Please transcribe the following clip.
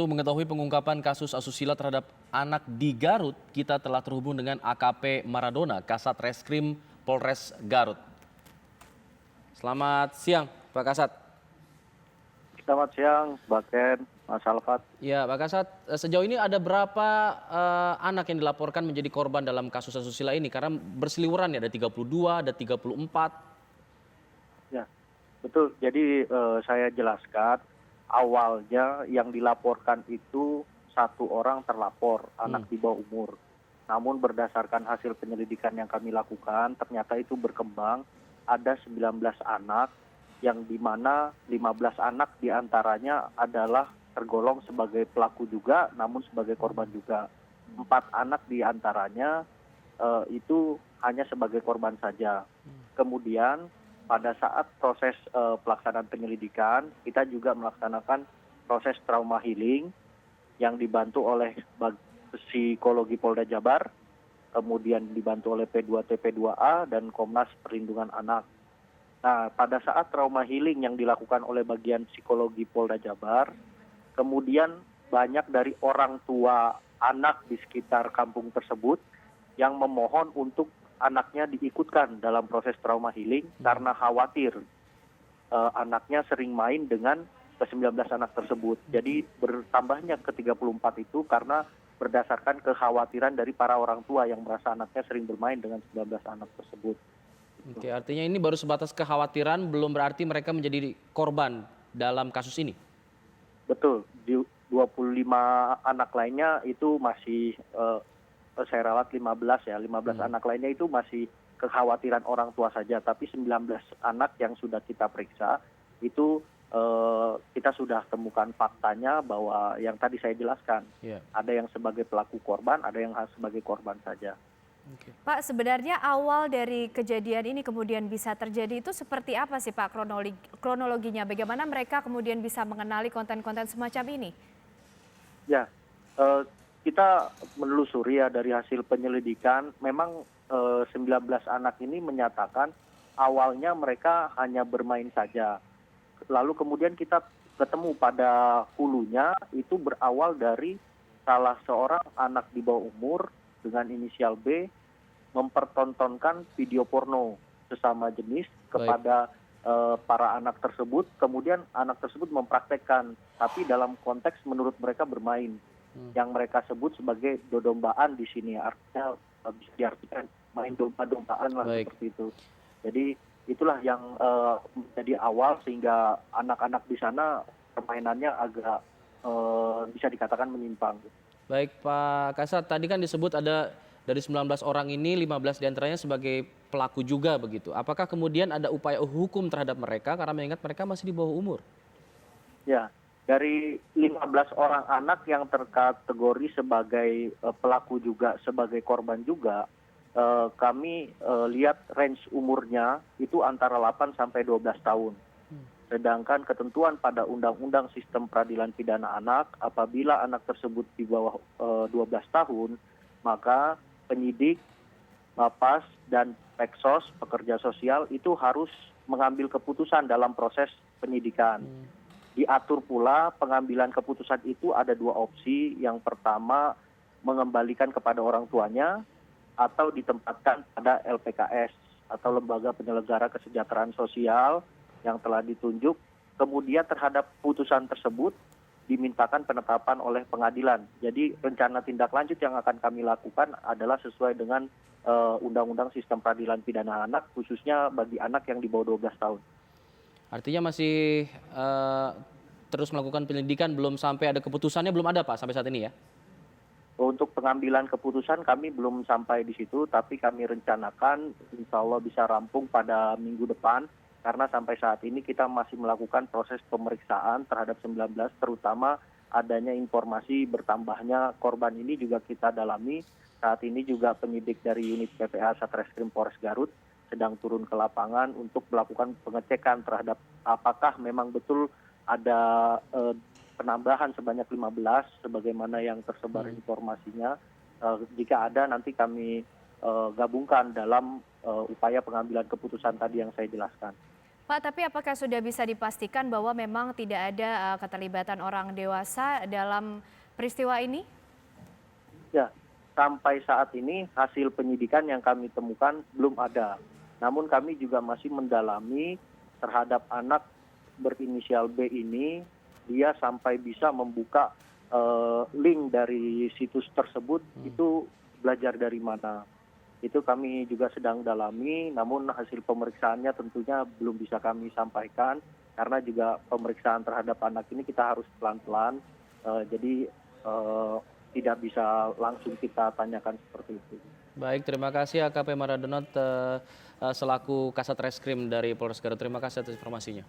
Untuk mengetahui pengungkapan kasus asusila terhadap anak di Garut, kita telah terhubung dengan AKP Maradona, Kasat Reskrim Polres Garut. Selamat siang, Pak Kasat. Selamat siang, Mbak Ken, Mas Alfat. Ya, Pak Kasat, sejauh ini ada berapa anak yang dilaporkan menjadi korban dalam kasus asusila ini? Karena berseliweran ya, ada 32, ada 34. Ya, betul. Jadi saya jelaskan, awalnya yang dilaporkan itu satu orang terlapor, anak di bawah umur. Namun berdasarkan hasil penyelidikan yang kami lakukan, ternyata itu berkembang ada 19 anak, yang dimana 15 anak diantaranya adalah tergolong sebagai pelaku juga, namun sebagai korban juga. 4 anak diantaranya itu hanya sebagai korban saja. Kemudian pada saat proses pelaksanaan penyelidikan, kita juga melaksanakan proses trauma healing yang dibantu oleh psikologi Polda Jabar, kemudian dibantu oleh P2T, P2A, dan Komnas Perlindungan Anak. Nah, pada saat trauma healing yang dilakukan oleh bagian psikologi Polda Jabar, kemudian banyak dari orang tua anak di sekitar kampung tersebut yang memohon untuk anaknya diikutkan dalam proses trauma healing karena khawatir anaknya sering main dengan ke-19 anak tersebut. Jadi bertambahnya ke-34 itu karena berdasarkan kekhawatiran dari para orang tua yang merasa anaknya sering bermain dengan 19 anak tersebut. Oke, artinya ini baru sebatas kekhawatiran, belum berarti mereka menjadi korban dalam kasus ini? Betul, di 25 anak lainnya itu masih saya rawat 15 ya, 15 anak lainnya itu masih kekhawatiran orang tua saja, tapi 19 anak yang sudah kita periksa itu kita sudah temukan faktanya bahwa yang tadi saya jelaskan, ada yang sebagai pelaku korban, ada yang sebagai korban saja. Pak, sebenarnya awal dari kejadian ini kemudian bisa terjadi itu seperti apa sih Pak kronologinya? Bagaimana mereka kemudian bisa mengenali konten-konten semacam ini? Ya, kita menelusuri ya dari hasil penyelidikan, memang 19 anak ini menyatakan awalnya mereka hanya bermain saja. Lalu kemudian kita ketemu pada hulunya itu berawal dari salah seorang anak di bawah umur dengan inisial B mempertontonkan video porno sesama jenis kepada para anak tersebut. Kemudian anak tersebut mempraktekkan, tapi dalam konteks menurut mereka bermain. Yang mereka sebut sebagai dodombaan di sini, artinya bisa diartikan main domba-dombaan lah seperti itu. Jadi itulah yang menjadi awal sehingga anak-anak di sana permainannya agak bisa dikatakan menyimpang. Baik Pak Kasat, tadi kan disebut ada dari 19 orang ini 15 diantaranya sebagai pelaku juga begitu. Apakah kemudian ada upaya hukum terhadap mereka karena mengingat mereka masih di bawah umur? Ya, dari 15 orang anak yang terkategori sebagai pelaku juga sebagai korban juga, kami lihat range umurnya itu antara 8 sampai 12 tahun. Sedangkan ketentuan pada Undang-Undang Sistem Peradilan Pidana Anak, apabila anak tersebut di bawah 12 tahun, maka penyidik, Lapas, dan Peksos, pekerja sosial itu harus mengambil keputusan dalam proses penyidikan. Diatur pula pengambilan keputusan itu ada 2 opsi. Yang pertama, mengembalikan kepada orang tuanya atau ditempatkan pada LPKS atau Lembaga Penyelenggara Kesejahteraan Sosial yang telah ditunjuk. Kemudian terhadap putusan tersebut dimintakan penetapan oleh pengadilan. Jadi rencana tindak lanjut yang akan kami lakukan adalah sesuai dengan Undang-Undang Sistem Peradilan Pidana Anak, khususnya bagi anak yang di bawah 12 tahun. Artinya masih terus melakukan penyelidikan, belum sampai ada keputusannya, belum ada Pak sampai saat ini ya? Untuk pengambilan keputusan kami belum sampai di situ, tapi kami rencanakan insya Allah bisa rampung pada minggu depan, karena sampai saat ini kita masih melakukan proses pemeriksaan terhadap 19, terutama adanya informasi bertambahnya korban ini juga kita dalami. Saat ini juga penyidik dari unit PPA Satreskrim Polres Garut sedang turun ke lapangan untuk melakukan pengecekan terhadap apakah memang betul ada penambahan sebanyak 15 sebagaimana yang tersebar informasinya. Jika ada nanti kami gabungkan dalam upaya pengambilan keputusan tadi yang saya jelaskan. Pak, tapi apakah sudah bisa dipastikan bahwa memang tidak ada keterlibatan orang dewasa dalam peristiwa ini? Ya, sampai saat ini hasil penyidikan yang kami temukan belum ada. Namun kami juga masih mendalami terhadap anak berinisial B ini, dia sampai bisa membuka link dari situs tersebut, itu belajar dari mana. Itu kami juga sedang dalami, namun hasil pemeriksaannya tentunya belum bisa kami sampaikan, karena juga pemeriksaan terhadap anak ini kita harus pelan-pelan, jadi tidak bisa langsung kita tanyakan seperti itu. Baik, terima kasih AKP Maradona selaku Kasat Reskrim dari Polres Garut. Terima kasih atas informasinya.